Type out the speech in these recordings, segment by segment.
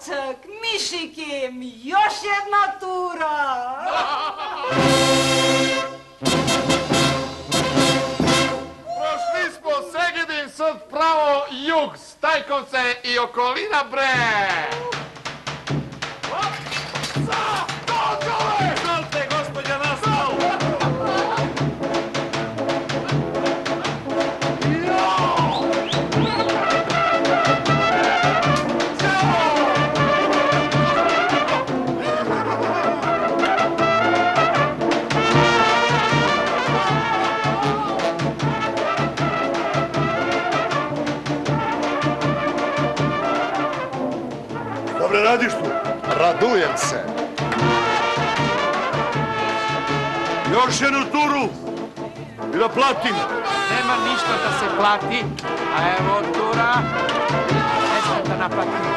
Čak, mišikim, još jedna tura. Prošli smo Segedin, sad pravo jug, Stajkovce i okolina, bre! Izvolite, gospođa Nastav! Dobre, radiš tu? Radujem se. Još jednu turu i da platim. Nema ništa da se plati, a evo tura, ne smije da naplatim.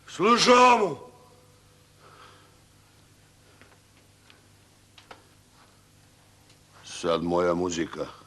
Slušamo. Sad moja muzika.